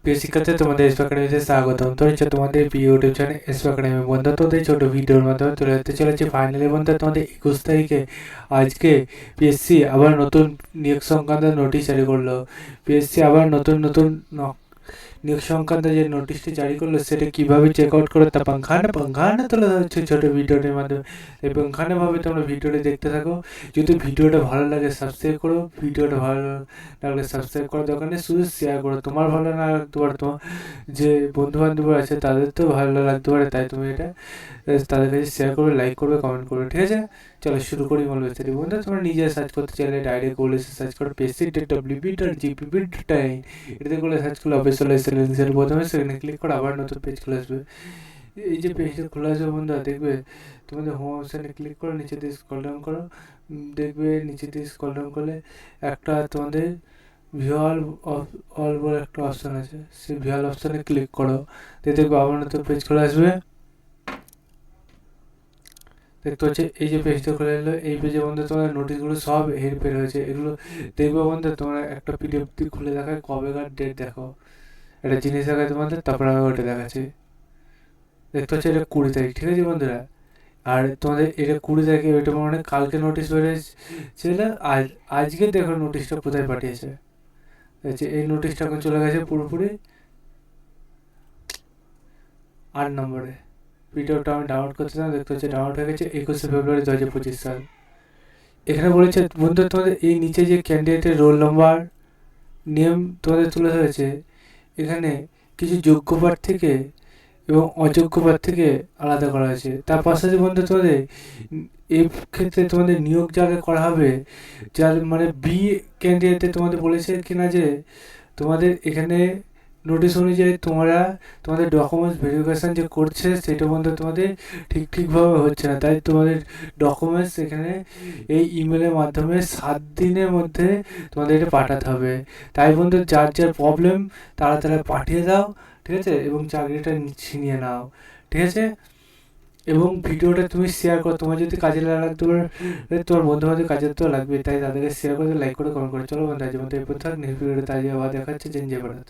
প্রিয় শিক্ষার্থী, তোমাদের এসপি একাডেমিতে স্বাগতম। তো হচ্ছে তোমাদের প্রিয় ইউটিউব চ্যানেল এসপি একাডেমি। বন্ধু, তোমাদের ছোট ভিডিওর মাধ্যমে তুলে ধরতে চলেছে ফাইনালি বন্ধু তোমাদের 21 তারিখে আজকে পিএসসি আবার নতুন নিয়োগ সংক্রান্ত নোটিশ জারি করলো। পিএসসি আবার নতুন নতুন নিয়োগ সংক্রান্ত যে নোটিশটি জারি করলো সেটা কীভাবে চেক আউট করো তা পাংখানা তুলে ধরছে ছোটো ভিডিওটির মাধ্যমে। এই পাংখানাভাবে তোমরা ভিডিওটি দেখতে থাকো। যদি ভিডিওটা ভালো লাগে সাবস্ক্রাইব করো, ভিডিওটা ভালো লাগলে সাবস্ক্রাইব করার দরকার নেই, শুধু শেয়ার করো। তোমার ভালো না লাগতে পারে, তোমার যে বন্ধুবান্ধব আছে তাদের তো ভালো লাগতে পারে, তাই তুমি এটা তাদের কাছে শেয়ার করবে, লাইক করবে, কমেন্ট করবে, ঠিক আছে? চলো শুরু করি মূল বিস্তারিত। বন্ধু, তোমরা নিজে সার্চ করতে চাইলে ডাইরেক্ট গুগলে সার্চ করো psc.wp.gpp.in। এটাতে গুগলে সার্চ করলে অফিসিয়াল লিঙ্কের প্রথমে সেখানে ক্লিক করে আবার নতুন পেজ খুলে আসবে। এই যে পেজটা খোলা আসবে বন্ধু, দেখবে তোমাদের হোম অপশানে ক্লিক করো, নিচে দিয়ে স্ক্রল ডাউন করো, দেখবে নিচে দিয়ে স্ক্রল ডাউন করলে একটা তোমাদের ভিউয়াল অল বলে একটা অপশান আছে, সেই ভিউয়াল অপশানে ক্লিক করো, দেখবে আবার নতুন পেজ খুলে আসবে। দেখতে হচ্ছে এই যে পেজটা খুলে এলো, এই পেজে বন্ধু তোমার নোটিশগুলো সব হেরফের হয়েছে। এগুলো দেখবে বন্ধু, তোমরা একটা পিডিএফ খুলে দেখায় কবেকার ডেট দেখো, একটা জিনিস দেখায় তোমাদের, তারপরে আমি ওটা দেখাচ্ছি। দেখতে হচ্ছে এটা 20 তারিখ, ঠিক আছে বন্ধুরা? আর তোমাদের এটা 20 তারিখে, ওইটা মানে কালকে নোটিশ বেরিয়েছিল, আর আজকে দেখো নোটিশটা কোথায় পাঠিয়েছে। এই নোটিশটা এখন চলে গেছে পুরোপুরি 8 নম্বরে। ভিডিওটা আমি ডাউনলোড করছিলাম, দেখতে হচ্ছে ডাউনলোড হয়ে গেছে 21 ফেব্রুয়ারি 2025 সাল। এখানে বলেছে বন্ধু তোমাদের এই নিচে যে ক্যান্ডিডেটের রোল নম্বর নিয়ম তোমাদের তুলে ধরেছে, এখানে কিছু যোগ্য প্রার্থীকে এবং অযোগ্য প্রার্থীকে আলাদা করা হয়েছে। তার পাশাপাশি বন্ধু তোমাদের এই ক্ষেত্রে তোমাদের নিয়োগ যাকে করা হবে, যার মানে বি ক্যান্ডিডেটে তোমাদের বলেছে কিনা যে তোমাদের এখানে নোটিশ অনুযায়ী তোমাদের ডকুমেন্টস ভেরিফিকেশান যে করছে সেটা বন্ধু তোমাদের ঠিকভাবে হচ্ছে না, তাই তোমাদের ডকুমেন্টস এখানে এই ইমেলের মাধ্যমে 7 দিনের মধ্যে তোমাদের এটা পাঠাতে হবে। তাই বন্ধু যার প্রবলেম তারা পাঠিয়ে দাও, ঠিক আছে? এবং চাকরিটা ছিনিয়ে নাও, ঠিক আছে? এবং ভিডিওটা তুমি শেয়ার করো, তোমার যদি কাজে লাগতে পারে, তোমার বন্ধুবান্ধব কাজে তো লাগবে, তাই তাদেরকে শেয়ার করে, লাইক করে, কমেন্ট করে। চলো বন্ধু, আজ মতো এই প্রথম নেক্সট ভিডিওতে আজ আবার দেখাচ্ছে। জয় ভারত।